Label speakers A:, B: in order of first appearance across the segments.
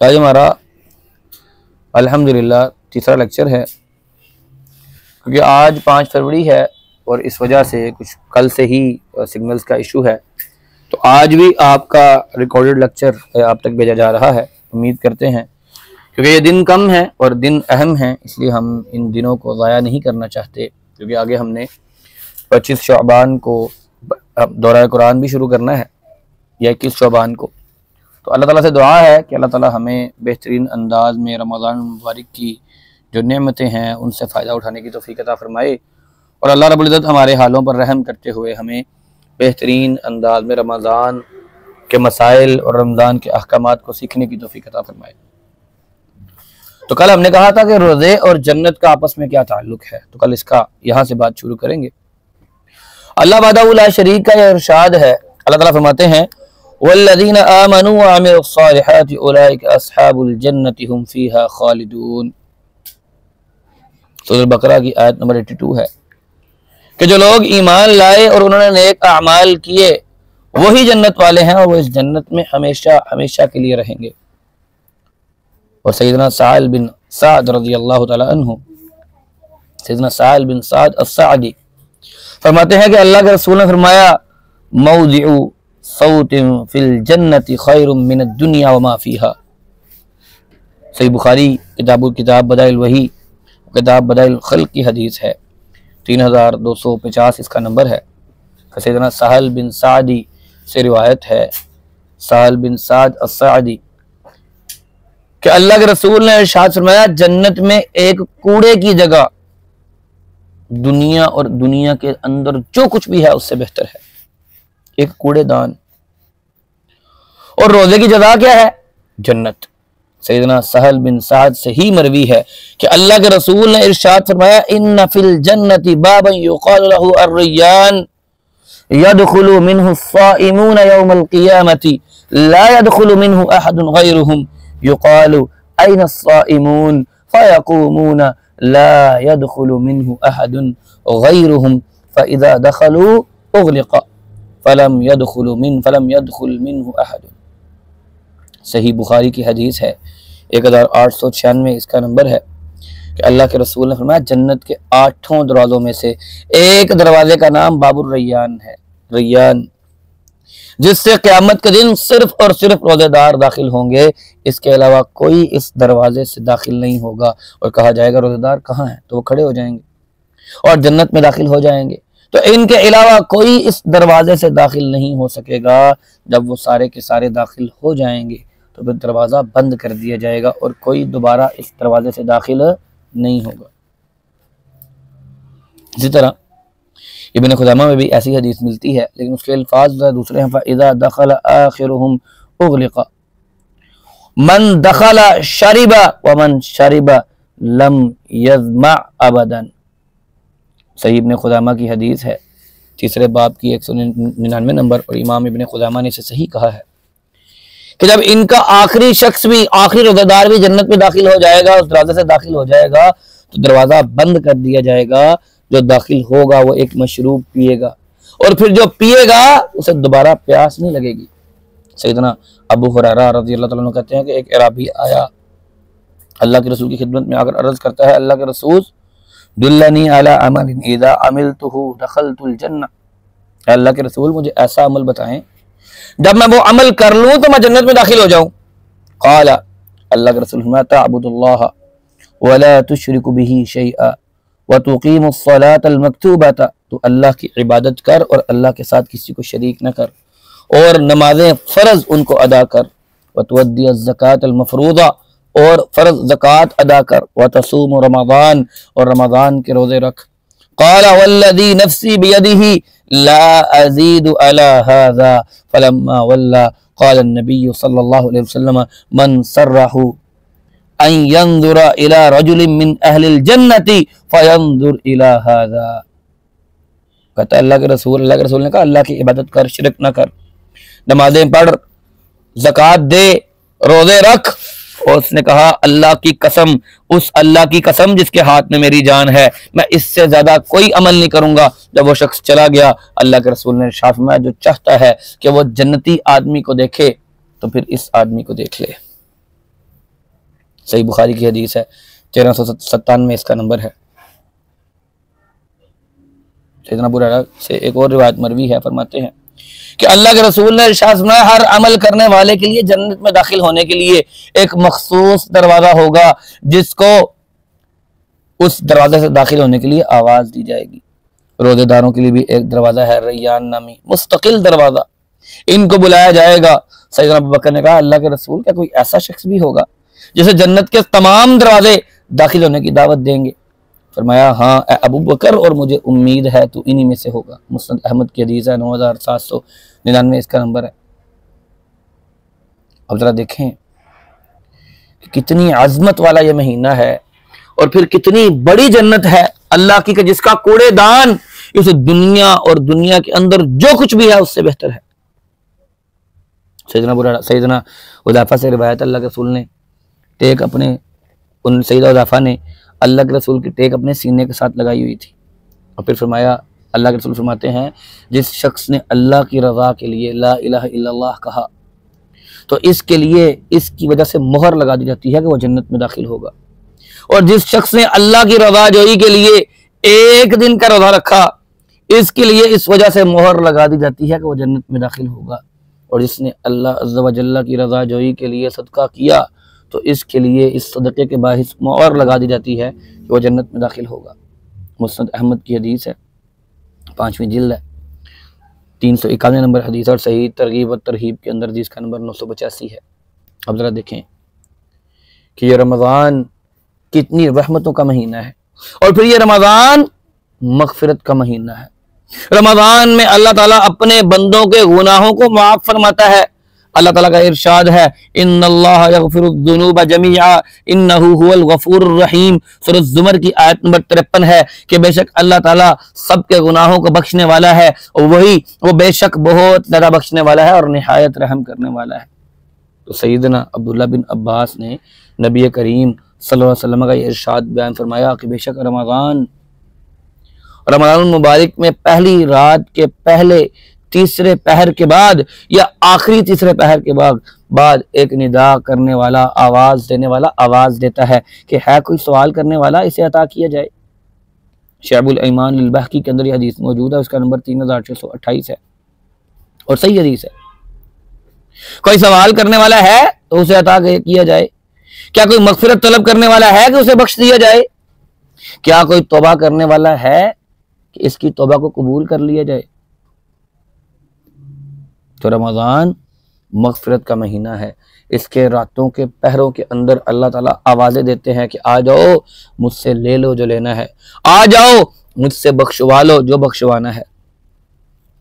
A: आज हमारा अल्हम्दुलिल्लाह तीसरा लेक्चर है, क्योंकि आज 5 फरवरी है और इस वजह से कुछ कल से ही सिग्नल्स का इशू है, तो आज भी आपका रिकॉर्डेड लेक्चर आप तक भेजा जा रहा है। उम्मीद करते हैं, क्योंकि ये दिन कम है और दिन अहम है, इसलिए हम इन दिनों को ज़ाया नहीं करना चाहते, क्योंकि आगे हमने 25 शअबान को दौरा कुरान भी शुरू करना है या 21 शअबान को। तो अल्लाह ताला से दुआ है कि अल्लाह ताला हमें बेहतरीन अंदाज में रमज़ान मुबारक की जो नेमतें हैं उनसे फ़ायदा उठाने की तौफ़ीक़ अता फ़रमाए, और अल्लाह रब्बुल इज़्ज़त हमारे हालों पर रहम करते हुए हमें बेहतरीन अंदाज में रमज़ान के मसाइल और रमज़ान के अहकामात को सीखने की तौफ़ीक़ अता फ़रमाए। तो कल हमने कहा था कि रोज़े और जन्नत का आपस में क्या ताल्लुक़ है, तो कल इसका यहाँ से बात शुरू करेंगे। अल्लाह वहदहू ला शरीक का यह इरशाद है, अल्लाह ताला फरमाते हैं वल्लज़ीना आमनू व अमिलुस्सालिहाति उलाइका अस्हाबुल जन्नति हुम फ़ीहा खालिदून। सूरह बकरा की आयत नंबर 82 है कि जो लोग ईमान लाए और उन्होंने नेक अमाल किए वही जन्नत वाले हैं और वो इस जन्नत में हमेशा हमेशा के लिए रहेंगे। और सैयदना साहिल बिन साद रज़ियल्लाहु तआला अन्हु, सैयदना साहिल बिन साद अस-सादी फरमाते हैं कि अल्लाह के रसूल ने फरमाया मौदिउ सौतिन फिल जन्नति खैरुम मिन दुनिया व मा फीहा। सही बुखारी किताब बदाइल वही किताब बदाइल खल्क की हदीस है, 3250 इसका नंबर है। सैयदना साहिल बिन सादी से रिवायत है, साहिल बिन साद अस-सादी, कि अल्लाह के रसूल ने इरशाद फरमाया जन्नत में एक कूड़े की जगह दुनिया और दुनिया के अंदर जो कुछ भी है उससे बेहतर है, एक कूड़ेदान। और रोजे की जगह क्या है? जन्नत। सैयदना सहल बिन साद से ही मरवी है कि अल्लाह के रसूल ने इरशाद फरमाया इन्ना फिल जन्नति बाबन युक़ालु लहु अर्रियान यदखुलु मिन्हु अस्साइमून यौमल क़ियामति ला यदखुलु मिन्हु अहदुन गैरुहुम युक़ालु ऐना अस्साइमून फ़यक़ूमून ला यदखुलु मिन्हु अहदुन गैरुहुम फ़इज़ा दख़लू उग़लिक़ फलम यदखुल मिन्हु अहदुन। सही बुखारी की हदीस है, 1896 इसका नंबर है कि अल्लाह के रसूल ने फरमाया जन्नत के 8 दरवाज़ों में से एक दरवाजे का नाम बाबुर रैयान है, रैयान, जिससे क़यामत के दिन सिर्फ और सिर्फ रोज़ेदार दाखिल होंगे, इसके अलावा कोई इस दरवाजे से दाखिल नहीं होगा। और कहा जाएगा रोज़ेदार कहाँ हैं, तो वो खड़े हो जाएंगे और जन्नत में दाखिल हो जाएंगे। तो इनके अलावा कोई इस दरवाजे से दाखिल नहीं हो सकेगा। जब वो सारे के सारे दाखिल हो जाएंगे तो फिर दरवाज़ा बंद कर दिया जाएगा और कोई दोबारा इस दरवाजे से दाखिल नहीं होगा। इसी तरह इब्न खुज़ैमा में भी ऐसी हदीस मिलती है, लेकिन उसके अल्फाज दूसरे हैं। फ़इज़ा दख़ल आखिरुहुम उग़लिक़ मन दख़ल शरिबा व मन शरिबा लम यज़मा अबदन। सही इब्न खुज़ैमा की हदीस है, 3 बाब की 199 नंबर, और इमाम इब्न खुज़ैमा ने इसे सही कहा है कि जब इनका आखिरी शख्स भी, आखिरी रोज़ेदार भी जन्नत में दाखिल हो जाएगा, उस दरवाजे से दाखिल हो जाएगा, तो दरवाजा बंद कर दिया जाएगा। जो दाखिल होगा वो एक मशरूब पिएगा और फिर जो पिएगा उसे दोबारा प्यास नहीं लगेगी। सैयदना अबू हुरैरा रज़ियल्लाहु ताला अन्हु कहते हैं कि एक अरबी आया अल्लाह के रसूल की खिदमत में आकर अर्ज करता है, अल्लाह के रसूल दुल्लनी अला अमलिन इज़ा अमिलतुहु दखलतुल जन्नह, अल्लाह के रसूल मुझे ऐसा अमल बताएं जब मैं वो अमल कर लूं तो मैं जन्नत में दाखिल हो जाऊं। क़ाला, अल्लाह के रसूल फरमाया तअबुदुल्लाह व ला तुशरिकु बिही शैअ व तुक़ीमुस सलातल मक्तूबता, तो अल्लाह की इबादत कर और अल्लाह के साथ किसी को शरीक न कर और नमाजें फ़र्ज उनको अदा कर, व तुअद्दियज़ ज़कातल मफ़रूज़ा, और फ़र्ज ज़कात अदा कर, व तसूम रमज़ान, और रमज़ान के रोज़े रख। क़ाला वल्लज़ी नफ़्सी बियदिही ला अज़ीदु अला हाज़ा फ़लम्मा वल्ला क़ाला नबी सल्लल्लाहु अलैहि वसल्लम मन सर्रहु अन यंज़ुरा इला रजुलिन मिन अहलिल जन्नति फयंज़ुर इला हाज़ा। कहता है अल्लाह के रसूल ने कहा अल्लाह की इबादत कर, शिरक न कर, नमाजें पढ़, ज़कात दे, रोज़े रख। और उसने कहा अल्लाह की कसम, उस अल्लाह की कसम जिसके हाथ में मेरी जान है, मैं इससे ज्यादा कोई अमल नहीं करूंगा। जब वो शख्स चला गया, अल्लाह के रसूल ने इरशाद फरमाया जो चाहता है कि वो जन्नती आदमी को देखे तो फिर इस आदमी को देख ले। सही बुखारी की हदीस है, 1397 इसका नंबर है। सैयदना अबू हुरैरा से एक और रिवायत मरवी है, फरमाते हैं कि अल्लाह के रसूल ने इरशाद फरमाया हर अमल करने वाले के लिए जन्नत में दाखिल होने के लिए एक मखसूस दरवाजा होगा जिसको उस दरवाजे से दाखिल होने के लिए आवाज दी जाएगी। रोजेदारों के लिए भी एक दरवाजा है, रैयान नामी मुस्तकिल दरवाजा, इनको बुलाया जाएगा। सैयदना अबू बकर ने कहा अल्लाह के रसूल क्या कोई ऐसा शख्स भी होगा जिसे जन्नत के तमाम दरवाजे दाखिल होने की दावत देंगे? फरमाया हाँ अबू बकर, और मुझे उम्मीद है तू इन्हीं में से होगा। मुस्नद अहमद की हदीस है, 9799 इसका नंबर है। अब जरा देखें कि कितनी आजमत वाला ये महीना है और फिर कितनी बड़ी जन्नत है अल्लाह की, जिसका कूड़ेदान इस दुनिया और दुनिया के अंदर जो कुछ भी है उससे बेहतर है। सैयदना हुज़ैफा से रिवायत, अल्लाह के रसूल ने टेक अपने उन सैयदा हुज़ैफा ने अल्लाह के रसूल की टेक अपने सीने के साथ लगाई हुई थी और फिर फरमाया, अल्लाह के रसूल फरमाते हैं जिस शख्स ने अल्लाह की रज़ा के लिए ला इलाहा इल्लल्लाह कहा तो इसके लिए इसकी वजह से मोहर लगा दी जाती है कि वह जन्नत में दाखिल होगा। और जिस शख्स ने अल्लाह की रज़ा जोई के लिए एक दिन का रोज़ा रखा, इसके लिए इस वजह से मोहर लगा दी जाती है कि वह जन्नत में दाखिल होगा। और जिसने अल्लाह अज़्ज़ा व जल्ला की रज़ा जोई के लिए सदका किया तो इसके लिए इस सदक़े के बाहिस मोहर लगा दी जाती है कि वह जन्नत में दाखिल होगा। मुस्नद अहमद की हदीस है, 5वीं जिल्द है, 391 नंबर हदीस, और सही तरगीब और तरहीब के अंदर हदीस का नंबर 985 है। अब ज़रा देखें कि ये रमज़ान कितनी रहमतों का महीना है और फिर ये रमज़ान मग़फ़िरत का महीना है। रमज़ान में अल्लाह ताला अपने बंदों के गुनाहों को माफ़ फरमाता है। अल्लाह ताला का इरशाद है इन्नल्लाह यग़फ़िरुज़्ज़ुनूब जमीआ इन्नहु हुवल गफ़ूरुर रहीम। सूरह ज़ुमर की आयत नंबर 53 है कि बेशक अल्लाह ताला सबके गुनाहों को बख्शने वाला है और वो बेशक बहुत ज़्यादा बख्शने वाला है और निहायत रहम करने वाला है। तो सैयदना अब्दुल्लाह बिन अब्बास ने नबी करीम सल्लल्लाहु अलैहि वसल्लम का ये इरशाद बयान फरमाया कि बेशक रमज़ान मुबारक में पहली रात के पहले तीसरे पहर के बाद या आखिरी तीसरे पहर के बाद एक निदा करने वाला, आवाज देने वाला आवाज देता है कि है कोई सवाल करने वाला, इसे अता किया जाए। शअबुल ईमान अल बहकी के अंदर यह हदीस मौजूद है, उसका नंबर 3628 है और सही हदीस है। कोई सवाल करने वाला है तो उसे अता किया जाए। क्या कोई मग़फ़िरत तलब करने वाला है कि उसे बख्श दिया जाए? क्या कोई तौबा करने वाला है कि इसकी तौबा को कबूल कर लिया जाए? तो रमज़ान मग़फ़िरत का महीना है। इसके रातों के पहरों के अंदर अल्लाह ताला आवाज़ें देते हैं कि आ जाओ मुझसे ले लो जो लेना है, आ जाओ मुझसे बख्शवा लो जो बख्शवाना है।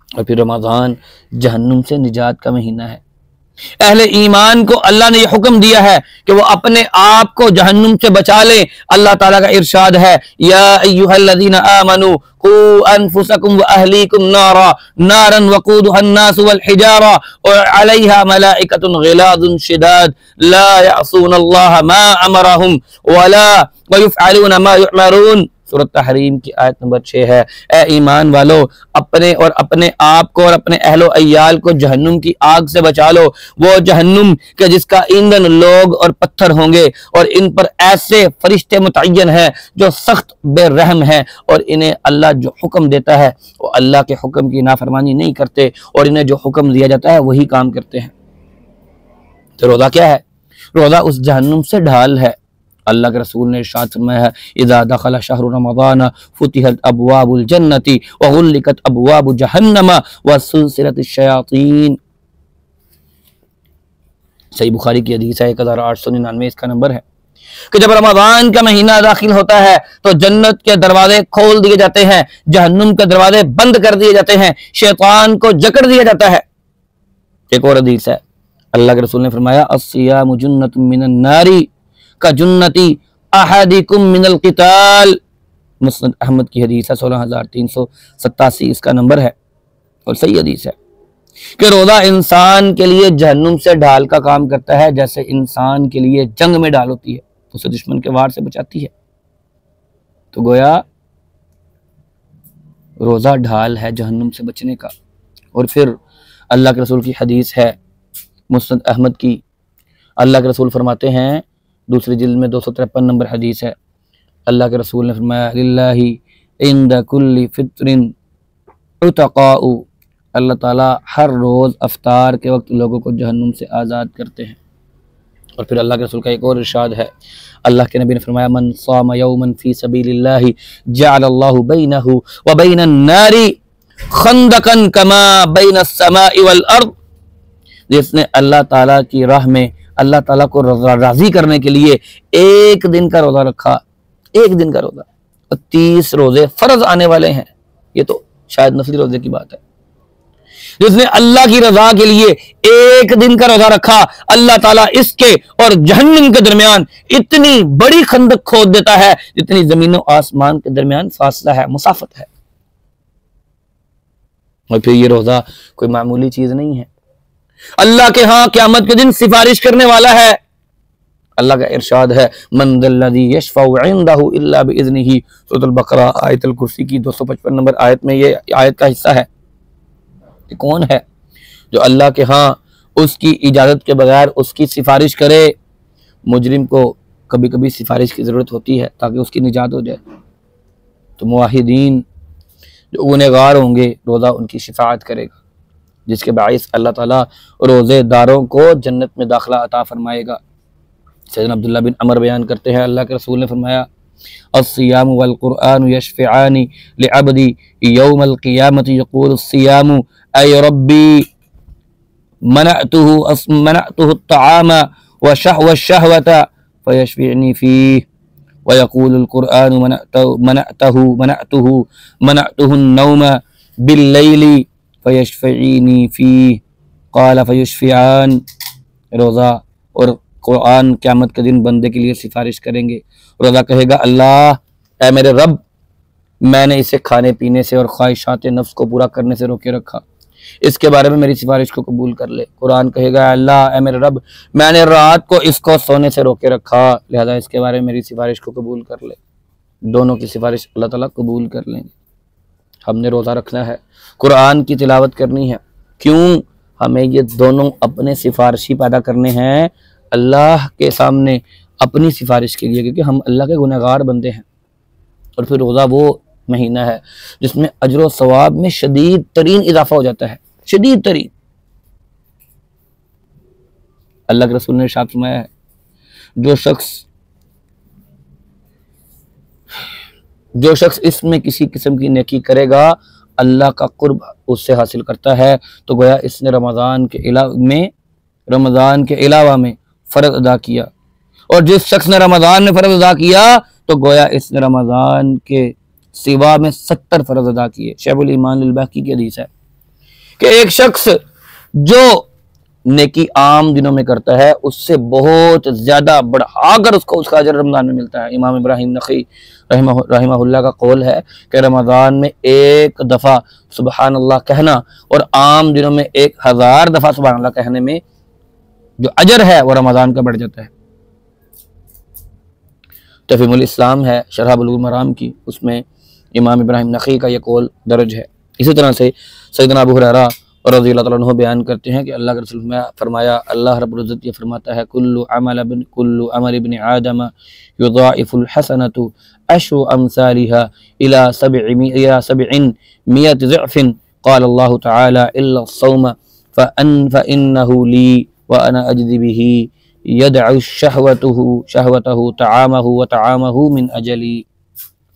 A: और फिर रमज़ान जहन्नुम से निजात का महीना है। अहले ईमान को अल्लाह ने यह हुक्म दिया है कि वो अपने आप को जहन्नुम से बचा ले। अल्लाह ताला का इरशाद है या अय्युहल्लज़ीना आमनू अनफुसकुम व अहलीकुम नारन वक़ूदुहा अन्नास वल हिजारा व अलैहा मलाइकतुन गिलादुन शिदाद ला यअसूनल्लाह मा अमरहुम वला वयफ़अलून मा युअमरून। सूरत तहरीम की आयत नंबर 6 है। ए ईमान वालो, अपने और अपने आप को और अपने अहलो अय्याल को जहन्नुम की आग से बचा लो। वो जहन्नुम के जिसका ईंधन लोग और पत्थर होंगे और इन पर ऐसे फरिश्ते मुतय्यन हैं जो सख्त बेरहम हैं और इन्हें अल्लाह जो हुक्म देता है वो अल्लाह के हुक्म की नाफरमानी नहीं करते और इन्हें जो हुक्म दिया जाता है वही काम करते हैं। तो रोज़ा क्या है? रोज़ा उस जहन्नुम से ढाल है। अल्लाह के रसूल ने इरशाद फरमाया है, इज़ा दखल शहरु रमज़ान फुतिहत अबवाबुल जन्नति व गुल्लिकत अबवाबु जहन्नम व सुलसिलतिश शयातीन। सही बुखारी की हदीस है, 1899 इसका नंबर है कि जब रमज़ान का महीना दाखिल होता है तो जन्नत के दरवाजे खोल दिए जाते हैं, जहन्नुम के दरवाजे बंद कर दिए जाते हैं, शैतान को जकड़ दिया जाता है। एक और हदीस है, अल्लाह के रसूल ने फरमाया, अस्सियामु जुन्नतुम मिनन नारी का जुन्नती अहदिकुम मिनल क़िताल। मुस्नद अहमद की हदीस है, 16387 इसका नंबर है और सही हदीस है कि रोज़ा इंसान के लिए जहन्नुम से ढाल का काम करता है, जैसे इंसान के लिए जंग में ढाल होती है, उसे दुश्मन के वार से बचाती है। तो गोया रोज़ा ढाल है जहन्नुम से बचने का। और फिर अल्लाह के रसूल की हदीस है, मुस्नद अहमद की, अल्लाह के रसूल फरमाते हैं, दूसरी जिल्द में 253 नंबर हदीस है, अल्लाह के रसूल ने फरमाया, लिल्लाहि इंद कुल्ली फित्रिन उतक़ाउ, अल्लाह ताला हर रोज़ अफ्तार के वक्त लोगों को जहन्नुम से आज़ाद करते हैं। और फिर अल्लाह के रसूल का एक और इरशाद है, अल्लाह के नबी ने फरमाया, मन साम यौमन फी सबीलिल्लाहि जअलल्लाहु बैनहु व बैनन नारी खंदकन कमा बैनस समाई वल अर्द। जिसने अल्लाह ताला की राह में अल्लाह ताला को राजी करने के लिए एक दिन का रोज़ा रखा, एक दिन का रोज़ा, और 30 रोज़े फर्ज आने वाले हैं, ये तो शायद नफली रोज़े की बात है। जिसने अल्लाह की रजा के लिए एक दिन का रोज़ा रखा, अल्लाह ताला इसके और जहन्नम के दरमियान इतनी बड़ी खंदक खोद देता है जितनी ज़मीन और आसमान के दरमियान फासला है, मुसाफत है। और फिर ये रोज़ा कोई मामूली चीज़ नहीं है, अल्लाह के यहाँ क़यामत के दिन सिफारिश करने वाला है। अल्लाह का इरशाद है, मन दल्लज़ी यशफ़उ इंदहु इल्ला बिइज़्निही, सूरह बकरा आयतुल कुर्सी की 255 नंबर आयत में ये आयत का हिस्सा है। ये कौन है जो अल्लाह के यहाँ उसकी इजाज़त के बगैर उसकी सिफारिश करे? मुजरिम को कभी कभी सिफारिश की ज़रूरत होती है ताकि उसकी निजात हो जाए। तो मुवाहिदीन जो गुनहगार होंगे, रोज़ा उनकी शिफाअत करेगा, जिसके बाइस अल्लाह ताला रोज़ेदारों को जन्नत में दाखिला अता फरमाएगा। सैयदना अब्दुल्लाह बिन अमर बयान करते हैं, अल्लाह के रसूल ने फरमाया, अस्सियामु वल कुरआनु यशफ़िआनी लिअब्दी यौमल क़ियामति यक़ूलु अस्सियामु अय रब्बी मनअतुहु अत्तआम व शहवत फयशफ़िअनी फ़ीह व यक़ूलुल कुरआनु मनअतुहु अन्नौम बिल्लैलि फयशफ़ईनी फ़ीह क़ाल फयशफ़िआन। रोज़ा और कुरान क़यामत के दिन बंदे के लिए सिफारिश करेंगे। रोज़ा कहेगा, अल्लाह ऐ मेरे रब, मैंने इसे खाने पीने से और ख्वाहिशात नफ्स को पूरा करने से रोके रखा, इसके बारे में मेरी सिफारिश को कबूल कर ले। कुरान कहेगा, अल्लाह ऐ मेरे रब, मैंने रात को इसको सोने से रोके रखा, लिहाजा इसके बारे में मेरी सिफारिश को कबूल कर ले। दोनों की सिफारिश अल्लाह ताला कबूल कर लेंगे। हमने रोज़ा रखना है, कुरान की तिलावत करनी है। क्यों? हमें ये दोनों अपने सिफारिशी पैदा करने हैं अल्लाह के सामने अपनी सिफारिश के लिए, क्योंकि हम अल्लाह के गुनहगार बंदे हैं। और फिर रोज़ा वो महीना है जिसमें अजर व सवाब में शदीद तरीन इजाफा हो जाता है, शदीद तरीन। अल्लाह के रसूल ने इरशाद फरमाया है, जो शख्स इसमें किसी किस्म की नेकी करेगा अल्लाह का कुर्ब उससे हासिल करता है। तो गोया इसने रमज़ान के अलावा में फ़र्ज अदा किया, और जिस शख्स ने रमज़ान में फ़र्ज अदा किया तो गोया इसने रमज़ान के सिवा में 70 फ़र्ज अदा किए। शैबुल ईमान अल बाकी की हदीस है कि एक शख्स जो नेकी आम दिनों में करता है उससे बहुत ज्यादा बढ़ाकर उसको उसका अजर रमजान में मिलता है। इमाम इब्राहिम नखी रहमहुल्लाह का कौल है कि रमजान में एक दफ़ा सुबहान अल्लाह कहना और आम दिनों में 1000 दफ़ा सुबहान अल्लाह कहने में जो अजर है वो रमजान का बढ़ जाता है। तफहीमुल इस्लाम है शरह बुलूगुल मराम की, उसमें इमाम इब्राहिम नखी का ये कौल दर्ज है। इसी तरह से सैयदना अबू हुरैरा रज़ियल्लाहु ताला अन्हु बयान करते हैं कि अल्लाह के रसूल ने फरमाया, अल्लाह रब्बुल इज़्ज़त ये फरमाता है, कुल्लु अमल इब्न आदम युज़ाइफुल हसनतु अशरु अमसालिहा इला सबइन मियत ज़िअफ़िन क़ाल अल्लाहु तआला इल्ला अस्सौम फ़इन्नहु ली व अना अजज़ी बिही यदअु शहवतहु तआमहु व तआमहु मिन अजली।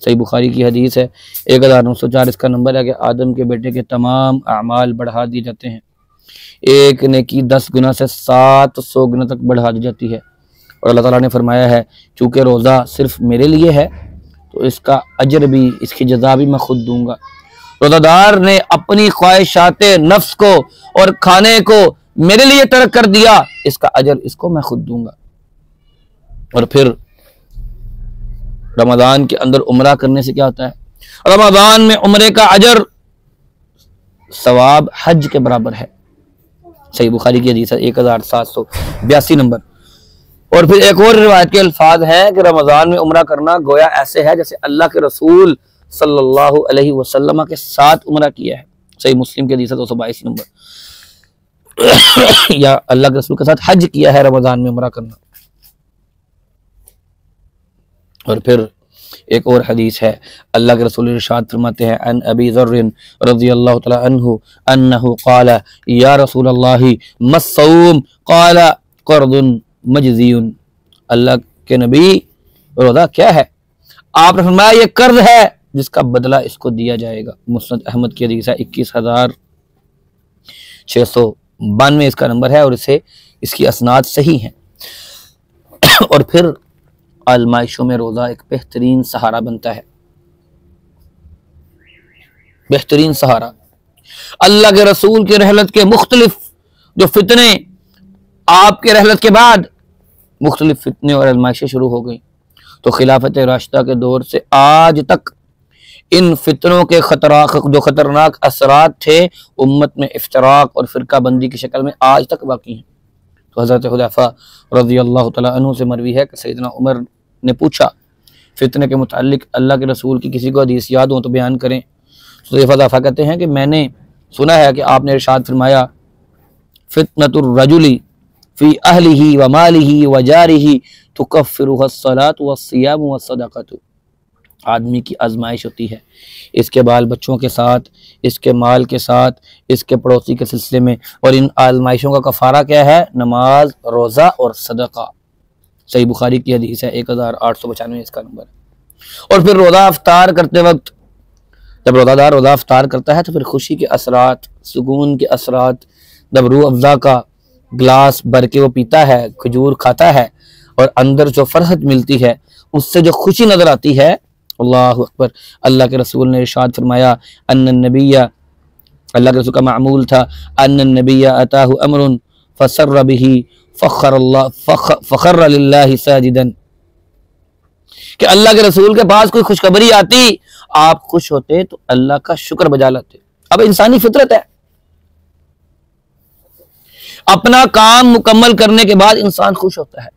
A: सही बुखारी की हदीस है, 1904 इसका नंबर है कि आदम के बेटे के तमाम अमाल बढ़ा दिए जाते हैं। एक नेकी 10 गुना से 700 गुना तक बढ़ा दी जाती है। और अल्लाह ताला ने फरमाया है चूँकि रोज़ा सिर्फ मेरे लिए है तो इसका अजर भी, इसकी जज़ा भी मैं खुद दूंगा। रोज़ादार ने अपनी ख्वाहिशात नफ्स को और खाने को मेरे लिए तर्क कर दिया, इसका अजर इसको मैं खुद दूंगा। और फिर रमज़ान के अंदर उम्रा करने से क्या होता है? रमज़ान में उम्रे का अजर सवाब हज के बराबर है। सही बुखारी की हदीस है 1782 नंबर। और फिर एक और रिवायत के अल्फाज हैं कि रमज़ान में उम्रा करना गोया ऐसे है जैसे अल्लाह के रसूल सल्लल्लाहु अलैहि वसल्लम के साथ उम्रा किया है। सही मुस्लिम की हदीस है 222 नंबर। या अल्लाह के रसूल के साथ हज किया है रमज़ान में उम्रा करना। और फिर एक और हदीस है, अल्लाह के रसूल इरशाद फरमाते हैं, अन अबी ज़र्र रज़ियल्लाहु तआला अन्हु अन्नहु क़ाला या रसूलल्लाहि मस्सौम क़ाला क़र्दुन मजज़ियुन। अल्लाह के नबी रोज़ा क्या है? आपने फरमाया ये कर्ज है जिसका बदला इसको दिया जाएगा। मुस्नद अहमद की हदीस है 21692 इसका नंबर है और इसकी असनाद सही हैं। और फिर आज़माइशों में रोज़ा एक बेहतरीन सहारा बनता है, बेहतरीन सहारा। अल्लाह के रसूल की रहलत के मुख्तलिफ जो फितने, आपके रहलत के बाद मुख्तलिफ फितने और आज़माइशें शुरू हो गई, तो खिलाफत राशिदा के दौर से आज तक इन फितनों के जो खतरनाक असरात थे उम्मत में इफ्तराक और फ़िरका बंदी की शक्ल में आज तक बाकी हैं। तो हज़रत हुज़ैफ़ा रज़ियल्लाहु तआला अन्हु से मरवी है कि सैयदना उमर ने पूछा फितने के मुताल्लिक अल्लाह के रसूल की किसी को हदीस याद हो तो बयान करें। तो हुज़ैफ़ा कहते हैं कि मैंने सुना है कि आपने इरशाद फरमाया, फितनतुर रजुली फ़ी अहलिही व मालिही व जारिही तुकफ़िरुहा अस्सलातु वस्सियामु वस्सदक़तु। आदमी की आजमाइश होती है इसके बाल बच्चों के साथ, इसके माल के साथ, इसके पड़ोसी के सिलसिले में, और इन आजमाइशों का कफ़ारा क्या है? नमाज, रोज़ा और सदका। सही बुखारी की हदीस है 1895 इसका नंबर है। और फिर रोज़ा अफ्तार करते वक्त जब रोज़ादार रोज़ा अफ्तार करता है तो फिर खुशी के असरात, सुकून के असरात, जब रूह अफ़ज़ा का गिलास भर के वो पीता है, खजूर खाता है और अंदर जो फरहत मिलती है, उससे जो खुशी नज़र आती है, अल्लाहु अकबर। अल्लाह के रसूल ने इरशाद फरमाया, अन्नन नबिय्या, अल्लाह के रसूल का मामूल था, अन्नन नबिय्या अताहु अमरुन फसर्र बिही फ़खर्र लिल्लाहि साजिदन, कि अल्लाह के रसूल के पास कोई खुशखबरी आती, आप खुश होते तो अल्लाह का शुक्र बजा लाते। अब इंसानी फितरत है, अपना काम मुकम्मल करने के बाद इंसान खुश होता है।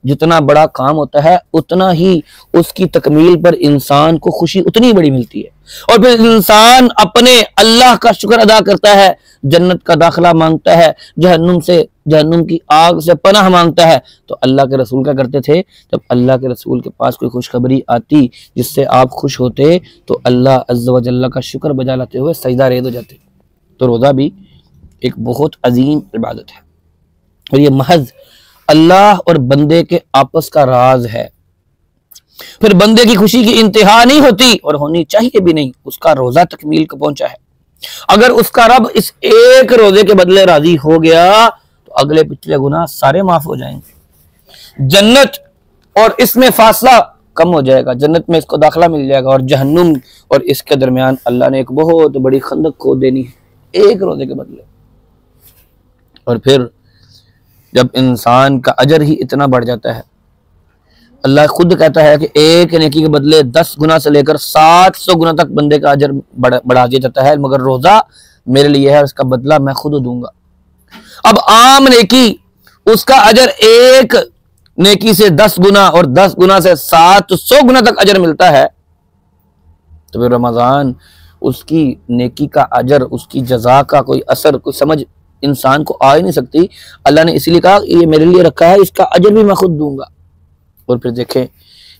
A: जितना बड़ा काम होता है उतना ही उसकी तकमील पर इंसान को खुशी उतनी बड़ी मिलती है। और फिर इंसान अपने अल्लाह का शुक्र अदा करता है, जन्नत का दाखिला मांगता है, जहन्नुम की आग से पनाह मांगता है। तो अल्लाह के रसूल क्या करते थे? जब अल्लाह के रसूल के पास कोई खुशखबरी आती जिससे आप खुश होते तो अल्लाह अज़्ज़ व जल्ल का शुक्र बजा लाते हुए सजदा रेज़ हो जाते। तो रोज़ा भी एक बहुत अजीम इबादत है और ये महज अल्लाह और बंदे के आपस का राज है। फिर बंदे की खुशी की इंतहा नहीं होती और होनी चाहिए भी नहीं, उसका रोजा तकमील को पहुंचा है। अगर उसका रब इस एक रोजे के बदले राजी हो गया तो अगले पिछले गुनाह सारे माफ हो जाएंगे, जन्नत और इसमें फासला कम हो जाएगा, जन्नत में इसको दाखिला मिल जाएगा और जहन्नुम और इसके दरमियान अल्लाह ने एक बहुत बड़ी खंदक खोद देनी है एक रोजे के बदले। और फिर जब इंसान का अजर ही इतना बढ़ जाता है, अल्लाह खुद कहता है कि एक नेकी के बदले 10 गुना से लेकर 700 गुना तक बंदे का अजर बढ़ा दिया जाता है, मगर रोजा मेरे लिए है, उसका बदला मैं खुद दूंगा। अब आम नेकी उसका अजर एक नेकी से 10 गुना और 10 गुना से 700 गुना तक अजर मिलता है, तो फिर रमजान उसकी नेकी का अजर, उसकी जजा का कोई असर, कोई समझ इंसान को आ ही नहीं सकती। अल्लाह ने इसीलिए कहा ये मेरे लिए रखा है, इसका अजर भी मैं खुद दूंगा। और फिर देखें,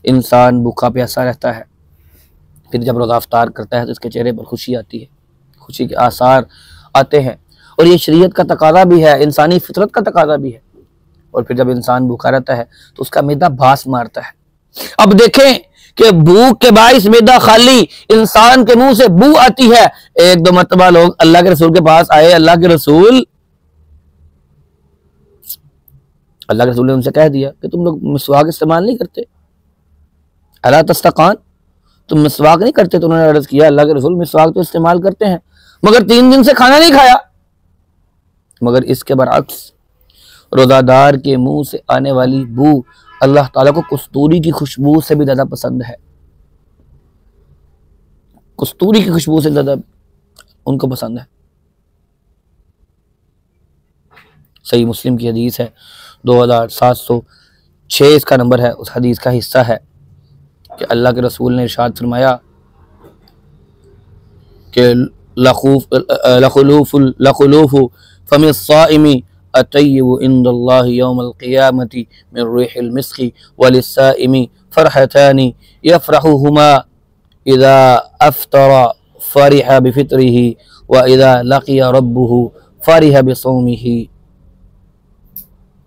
A: इंसान भूखा प्यासा रहता है, फिर जब रोज़ा इफ्तार करता है तो उसके चेहरे पर खुशी आती है, खुशी के आसार आते हैं, और ये शरीयत का तकाजा भी है, इंसानी फितरत का तकाजा भी है। और फिर जब इंसान भूखा रहता है तो उसका मैदा भास मारता है। अब देखें कि भूख के बाइस मैदा खाली, इंसान के मुंह से बू आती है। एक दो मरतबा लोग अल्लाह के रसूल के पास आए, अल्लाह के रसूल ने उनसे कह दिया कि तुम लोग मिसवाक इस्तेमाल नहीं करते, अला तस्तकान, तुम मिसवाक नहीं करते। तो उन्होंने अर्ज किया, अल्लाह के रसूल मिसवाक तो इस्तेमाल करते हैं, मगर 3 दिन से खाना नहीं खाया। मगर इसके बरअक्स रोज़ादार के मुंह से आने वाली बू अल्लाह ताला को कस्तूरी की खुशबू से भी ज्यादा पसंद है, कस्तूरी की खुशबू से ज्यादा उनको पसंद है। सही मुस्लिम की हदीस है, 2706 इसका नंबर है। उस हदीस का हिस्सा है कि अल्लाह के रसूल ने इरशाद फरमाया कि लखुलूफु फमिस्साइमी अतय्यबु इंदल्लाहि यौमल क़ियामति मिन रिहिल मिस्की वलिस्साइमी फरहतानी यफरहुहुमा इज़ा अफ्तरा फरिहा बिफित्रिही व इज़ा लक़िया रब्बुहु फरिहा बिसौमिही।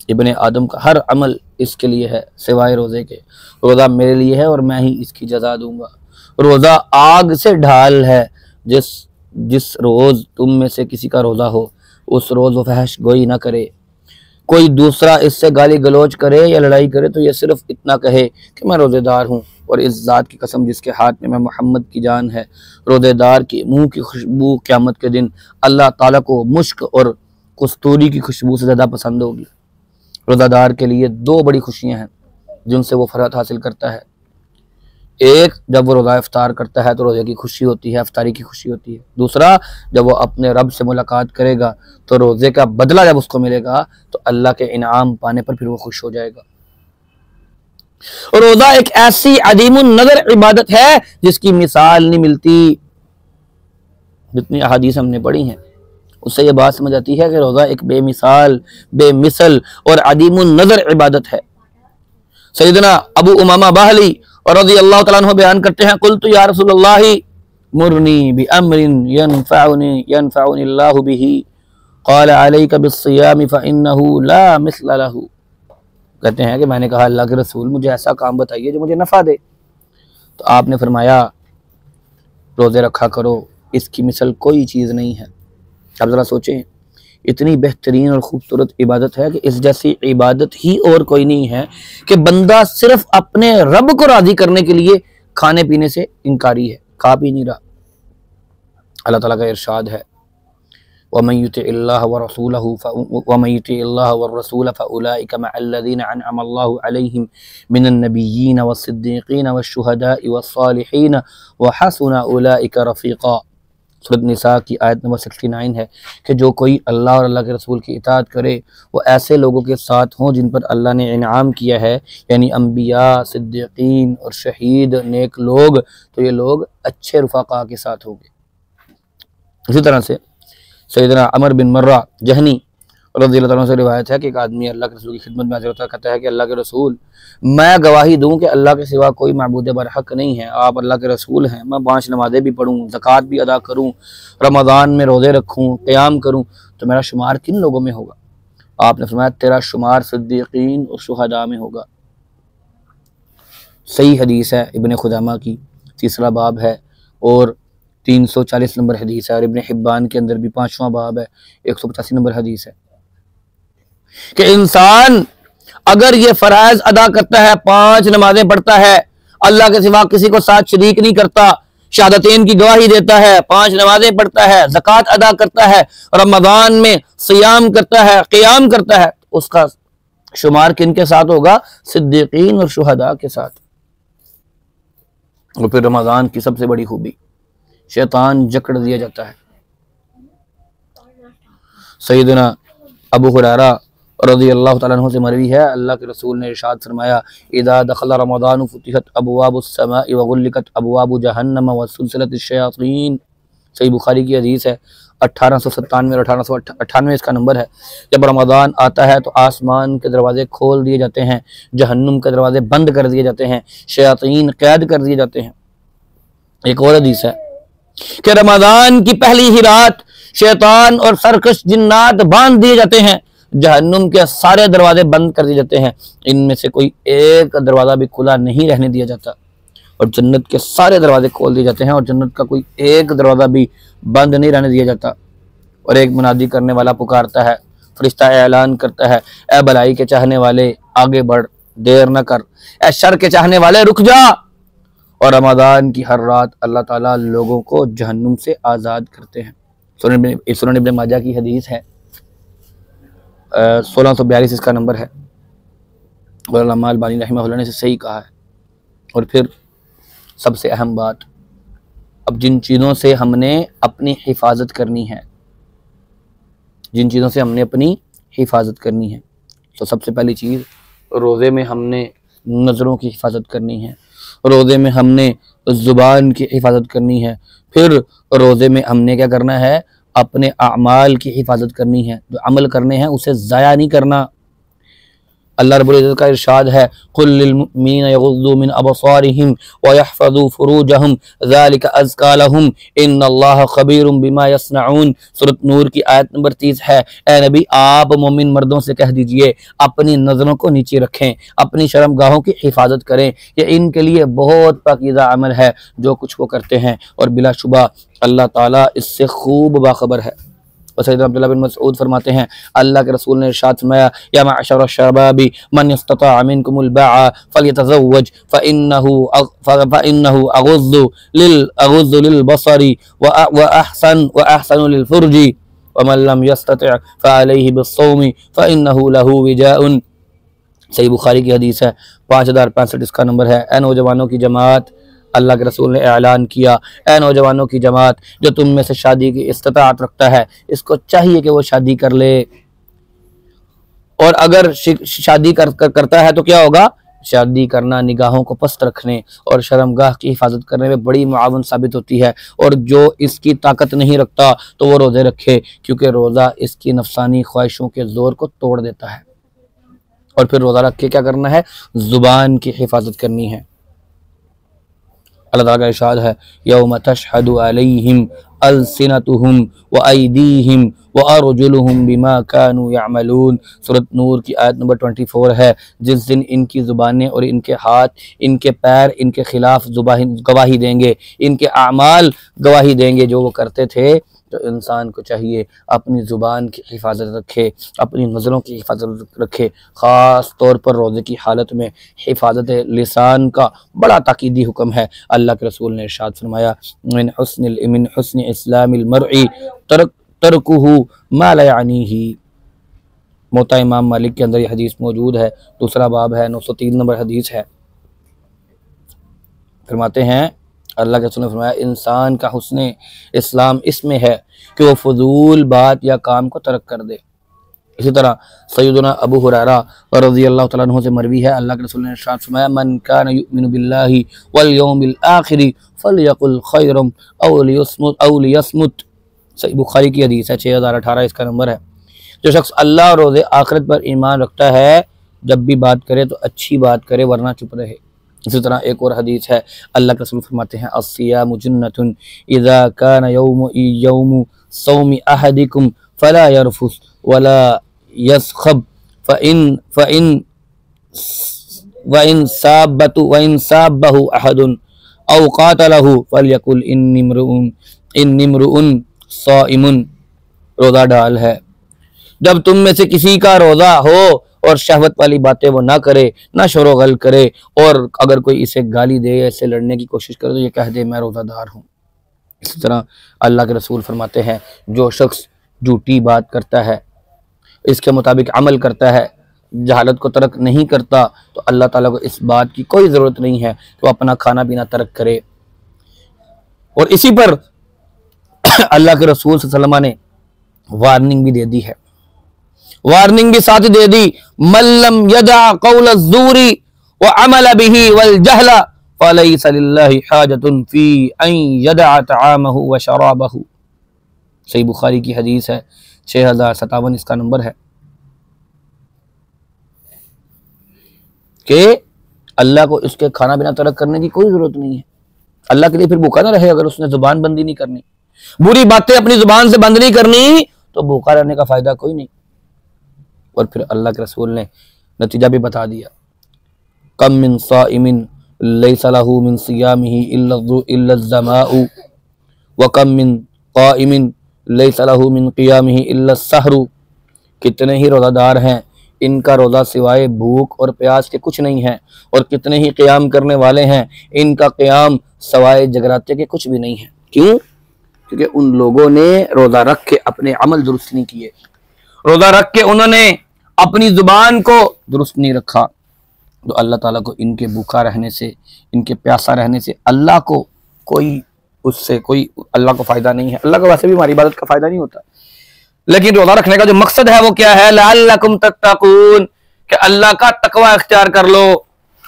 A: इब्ने आदम का हर अमल इसके लिए है सिवाय रोज़े के। रोज़ा मेरे लिए है और मैं ही इसकी जज़ा दूंगा। रोज़ा आग से ढाल है। जिस रोज़ तुम में से किसी का रोज़ा हो उस रोज़ वो फहश गोई ना करे, कोई दूसरा इससे गाली गलोच करे या लड़ाई करे तो ये सिर्फ इतना कहे कि मैं रोज़ेदार हूँ, और इस ज़ात की कसम जिसके हाथ में मैं मोहम्मद की जान है, रोज़ेदार की मुँह की खुशबू क़यामत के दिन अल्लाह ताला को मुश्क और कस्तूरी की खुशबू से ज़्यादा पसंद होगी। रोज़ादार के लिए 2 बड़ी खुशियाँ हैं जिनसे वो फरहत हासिल करता है। एक, जब वो रोज़ा इफ्तार करता है तो रोज़े की खुशी होती है, इफ्तारी की खुशी होती है। दूसरा, जब वो अपने रब से मुलाकात करेगा तो रोज़े का बदला जब उसको मिलेगा तो अल्लाह के इनाम पाने पर फिर वो खुश हो जाएगा। और रोज़ा एक ऐसी अदीमुन नज़र इबादत है जिसकी मिसाल नहीं मिलती। जितनी अहादीस हमने पढ़ी हैं उससे ये बात समझ आती है कि रोज़ा एक बेमिसाल, बेमिसल और अदीमुन नज़र इबादत है। सैयदना अबू उमामा बाहली और रज़ी अल्लाह तआला अन्हु बयान करते हैं, कुल्तु या रसूलल्लाह मुरनी बिअम्रिन यनफअनी अल्लाहु बिही क़ाल अलैका बिस्सियाम फ़इन्नहु ला मिस्ल लहू। कहते हैं कि मैंने कहा अल्लाह के रसूल मुझे ऐसा काम बताइए जो मुझे नफ़ा दे। तो आपने फरमाया रोज़े रखा करो, इसकी मिसल कोई चीज़ नहीं है। अब ज़रा सोचें, इतनी बेहतरीन और ख़ूबसूरत इबादत है कि इस जैसी इबादत ही और कोई नहीं है कि बंदा सिर्फ अपने रब को राज़ी करने के लिए खाने पीने से इनकारी है, खा पी नहीं रहा। अल्लाह ताला का इरशाद है, वमन युतिइल्लाह व रसूलहु फउलाइका मअल्लज़ीना अनअम अल्लाहु अलैहिम मिनन नबिय्यीन वस्सिद्दीक़ीन वश्शुहदाኢ वस्सालिहीन व हसुन उलाइका रफ़ीक़ा। सूरत निसा की आयत नंबर 69 है कि जो कोई अल्लाह और अल्लाह के रसूल की इताअत करे वो ऐसे लोगों के साथ हों जिन पर अल्लाह ने इनाम किया है, यानी अम्बिया, सिद्दीकीन और शहीद, नेक लोग। तो ये लोग अच्छे रुफ़ाक़ा के साथ होंगे। इसी तरह से सैयदना अमर बिन मर्रा जहनी रज़ियल्लाहु ताला से रिवायत है कि एक आदमी अल्लाह के रसूल की खिदमत में हाज़िर होता है, कहता है कि अल्लाह के रसूल, मैं गवाही दूं कि अल्लाह के सिवा कोई माबूद बरहक नहीं है, आप अल्लाह के रसूल हैं, मैं 5 नमाज़ें भी पढ़ूँ, ज़कात भी अदा करूँ, रमज़ान में रोज़े रखूँ, क़याम करूँ, तो मेरा शुमार किन लोगों में होगा? आपने फरमाया तेरा शुमार सिद्दीक़ीन और शुहदा में होगा। सही हदीस है, इब्ने खुज़ामा की 3रा बाब है और 340 नंबर हदीस है, और इब्ने हिब्बान के अंदर भी 5वां बाब है, 185 नंबर हदीस है कि इंसान अगर ये फराइज अदा करता है, 5 नमाजें पढ़ता है, अल्लाह के सिवा किसी को साथ शरीक नहीं करता, शहादतैन की गवाही देता है, 5 नमाजें पढ़ता है, ज़कात अदा करता है, रमज़ान में सियाम करता है, क़ियाम करता है, उसका शुमार किन के साथ होगा? सिद्दीकीन और शुहदा के साथ। और फिर रमज़ान की सबसे बड़ी खूबी, शैतान जकड़ दिया जाता है। सैयदना अबू हुरैरा रज़ियल्लाहु तआला अन्हु से मरवी है, अल्लाह के रसूल ने इरशाद फरमाया, इज़ा दखल रमज़ान फुतिहत अबवाबुस समाई व गुल्लिकत अबवाबु जहन्नम व सुलसिलतिश शयातीन। सही बुखारी की हदीस है, 1897 और 1898 इसका नंबर है। जब रमज़ान आता है तो आसमान के दरवाजे खोल दिए जाते हैं, जहन्नुम के दरवाजे बंद कर दिए जाते हैं, शयातीन कैद कर दिए जाते हैं। एक और हदीस है कि रमज़ान की पहली ही रात शैतान और सरकश जिन्नात बांध दिए जाते हैं, जहन्नुम के सारे दरवाजे बंद कर दिए जाते हैं, इनमें से कोई एक दरवाजा भी खुला नहीं रहने दिया जाता, और जन्नत के सारे दरवाजे खोल दिए जाते हैं और जन्नत का कोई एक दरवाजा भी बंद नहीं रहने दिया जाता। और एक मुनादी करने वाला पुकारता है, फरिश्ता ऐलान करता है, ए भलाई के चाहने वाले आगे बढ़, देर न कर, ए शर के चाहने वाले रुक जा। और रमज़ान की हर रात अल्लाह ताला लोगों को जहन्नुम से आज़ाद करते हैं। सुनन इब्न माजा की हदीस है, 1642 इसका नंबर है, और अल्लामा अलबानी रहमहुल्लाह ने इसे सही कहा है। और फिर सबसे अहम बात, अब जिन चीज़ों से हमने अपनी हिफाजत करनी है, जिन चीज़ों से हमने अपनी हिफाजत करनी है, तो सबसे पहली चीज़, रोज़े में हमने नज़रों की हिफाजत करनी है, रोज़े में हमने ज़ुबान की हिफाजत करनी है, फिर रोज़े में हमने क्या करना है? अपने अमाल की हिफाजत करनी है, जो अमल करने हैं उसे ज़ाया नहीं करना। अल्लाह रब्बुल इज़्ज़त का इरशाद है, कुल लिल मुमिनीना यग़ुज़्ज़ू मिन अबसारिहिम व यहफ़ज़ू फ़ुरूजहुम ज़ालिका अज़्का लहुम इन्नल्लाहा ख़बीरुम बिमा यस्नऊन। सूरत नूर की आयत नंबर 30 है। ए नबी, आप मोमिन मर्दों से कह दीजिए, अपनी नज़रों को नीचे रखें, अपनी शर्मगाहों की हिफाजत करें, ये इनके लिए बहुत पाकीज़ा अमल है जो कुछ वो करते हैं, और बिलाशुबा अल्लाह ताला इससे खूब बाखबर है। और सैयदना अब्दुल्लाह बिन मसऊद फरमाते हैं, अल्लाह के रसूल ने इरशाद फरमाया, या मअशर शबाबी मन यस्तता मिनकुमुल बाअ फलयतज़व्वज फइन्नहु अग़ुज़्ज़ु लिल बसरी व अहसनु लिल फुरजी व मन लम यस्तति' फअलैहि बिस्सौमी फइन्नहु लहु विजाउन। सही बुखारी की हदीस है, 5065 इसका नंबर है। ए नौजवानों की जमात, अल्लाह के रसूल ने ऐलान किया, ए नौजवानों की जमात, जो तुम में से शादी की इस्तिताअत रखता है, इसको चाहिए कि वो शादी कर ले, और अगर शादी करता है तो क्या होगा? शादी करना निगाहों को पस्त रखने और शर्मगाह की हिफाजत करने में बड़ी मुआवन साबित होती है। और जो इसकी ताकत नहीं रखता तो वो रोज़े रखे, क्योंकि रोज़ा इसकी नफसानी ख्वाहिशों के ज़ोर को तोड़ देता है। और फिर रोज़ा रख के क्या करना है? ज़ुबान की हिफाजत करनी है। अल्लाह ताला का इरशाद है, यौम तशहदु अलैहिम अलसिनतुहुम व अयदीहिम व अर्जुलुहुम बिमा कानू यअमलून। सूरत नूर की आयत नंबर 24 है, जिस दिन इनकी ज़ुबानें और इनके हाथ, इनके पैर इनके खिलाफ गवाही देंगे, इनके अमाल गवाही देंगे जो वो करते थे। तो इंसान को चाहिए अपनी ज़ुबान की हिफाजत रखे, अपनी नज़रों की हिफाजत रखे। ख़ास तौर पर रोज़े की हालत में हिफाजत लिसान का बड़ा ताकीदी हुक्म है। अल्लाह के रसूल ने इरशाद फरमाया, मिन हुस्नि इस्लामिल मर्ई तरकुहु मा ला यानीही। मोता इमाम मालिक के अंदर ये हदीस मौजूद है, दूसरा बाब है, 903 नंबर हदीस है। फरमाते हैं, अल्लाह के रसूल ने फरमाया, इंसान का हुस्ने इस्लाम इसमें है कि वो फजूल बात या काम को तर्क कर दे। इसी तरह सैयदना अबू हुरैरा रज़ियल्लाहु तआला अन्हु से मरवी है, अल्लाह के रसूल ने इरशाद फरमाया, मन कान युमिनु बिल्लाहि वल यौमिल आखिर फलयकुल खैरम औ लियस्मुत। सही बुखारी की हदीस है, 6018 इसका नंबर है। जो शख्स अल्लाह और रोज़े आखिरत पर ईमान रखता है, जब भी बात करे तो अच्छी बात करे, वरना चुप रहे। इसी तरह एक और हदीस है, अल्लाह के रसूल फरमाते हैं, अस्सियामु जुन्नतुन इज़ा कान यौमु सौमि अहदिकुम फला यरफुस वला यस्खब फ़इन साबहु अहदुन औ क़ातलहु फलयकुल इन्निम्रुउन साइमुन। रोज़ा डाल है, जब तुम में से किसी का रोज़ा हो और शहवत वाली बातें वो ना करे, ना शोरोगल करे, और अगर कोई इसे गाली दे या इससे लड़ने की कोशिश करे तो ये कह दे मैं रोज़ादार हूँ। इसी तरह अल्लाह के रसूल फरमाते हैं, जो शख्स झूठी बात करता है इसके मुताबिक अमल करता है, जहालत को तर्क नहीं करता, तो अल्लाह ताला को इस बात की कोई ज़रूरत नहीं है कि वो अपना खाना पीना तर्क करे। और इसी पर अल्लाह के रसूल सल्लल्लाहु अलैहि वसल्लम ने वार्निंग भी दे दी है, वार्निंग भी साथ दे दी, मल्लम यदा कौल ज़ूरी व अमल बिही वल जहला फलैसा लिल्लाहि हाजतुन फी अन यदअ तआमहु व शराबहु। सही बुखारी की हदीस है, 6057 इसका नंबर है, कि अल्लाह को इसके खाना पीना तर्क करने की कोई जरूरत नहीं है। अल्लाह के लिए फिर भूखा ना रहे अगर उसने जुबान बंदी नहीं करनी, बुरी बातें अपनी जुबान से बंद नहीं करनी, तो भूखा रहने का फायदा कोई नहीं। और फिर अल्लाह के रसूल ने नतीजा भी बता दिया, कम मिन साइमिन लैसा लहू मिन सियामिही इल्ला ज़माउ व कम मिन क़ाइमिन लैसा लहू मिन क़ियामिही इल्ला सहरु। कितने ही रोज़ादार हैं, इनका रोज़ा सिवाय भूख और प्यास के कुछ नहीं है, और कितने ही क़याम करने वाले हैं, इनका क़याम सवाए जगराते के कुछ भी नहीं है। क्यों? क्योंकि उन लोगों ने रोज़ा रख के अपने अमल दुरुस्त नहीं किए, रोज़ा रख के उन्होंने अपनी ज़ुबान को दुरुस्त नहीं रखा। तो अल्लाह ताला को इनके भूखा रहने से, इनके प्यासा रहने से अल्लाह को कोई, उससे कोई अल्लाह को फ़ायदा नहीं है। अल्लाह को वैसे भी हमारी इबादत का फ़ायदा नहीं होता, लेकिन रोज़ा रखने का जो मकसद है वो क्या है, लअल्लकुम तत्तकून, कि अल्लाह का तकवा इख्तियार कर लो,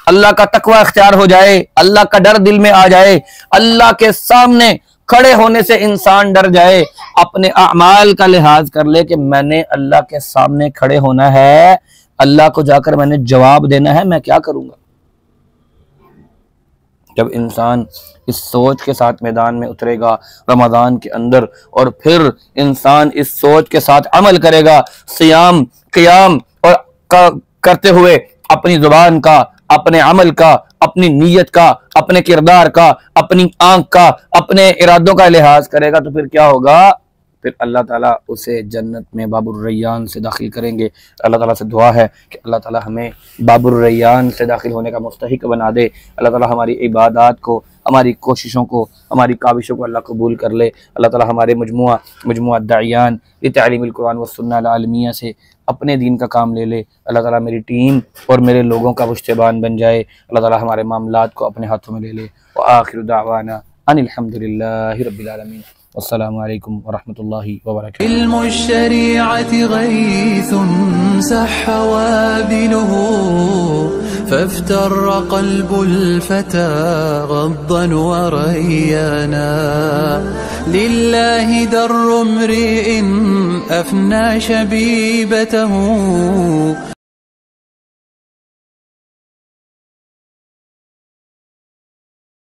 A: अल्लाह का तकवा इख्तियार हो जाए, अल्लाह का डर दिल में आ जाए, अल्लाह के सामने खड़े होने से इंसान डर जाए, अपने अमाल का लिहाज कर ले कि मैंने अल्लाह के सामने खड़े होना है, अल्लाह को जाकर मैंने जवाब देना है, मैं क्या करूंगा। जब इंसान इस सोच के साथ मैदान में उतरेगा रमज़ान के अंदर, और फिर इंसान इस सोच के साथ अमल करेगा, सियाम क़ियाम और करते हुए अपनी ज़ुबान का, अपने अमल का, अपनी नीयत का, अपने किरदार का, अपनी आंख का, अपने इरादों का लिहाज करेगा, तो फिर क्या होगा, फिर अल्लाह ताला उसे जन्नत में बाबुर रैयान से दाखिल करेंगे। अल्लाह ताला से दुआ है कि अल्लाह ताला हमें बाबुर रैयान से दाखिल होने का मुस्तहिक बना दे। अल्लाह ताला हमारी इबादत को, हमारी कोशिशों को, हमारी काविशों को अल्लाह कबूल कर ले। अल्लाह ताला हमारे मजमुआ दाइयान लितालीमिल कुरान व सुन्नह अल आलमिया से अपने दीन का काम ले ले। अल्लाह ताला मेरी टीम और मेरे लोगों का पुश्तबान बन जाए। अल्लाह ताला हमारे मामलात को अपने हाथों में ले ले। व आखिरु दावाना अनिल हम्दुलिल्लाहि रब्बिल आलमीन। अस्सलामु अलैकुम व रहमतुल्लाहि व बरकातुहू।
B: इल्मु शरीअति गैथुन सह वाबिलुहु फफ्तर्र क़ल्बुल फता गद्दन व रय्याना लिल्लाहि दर्रु इम्रिइन अफ़ना शबीबतहु।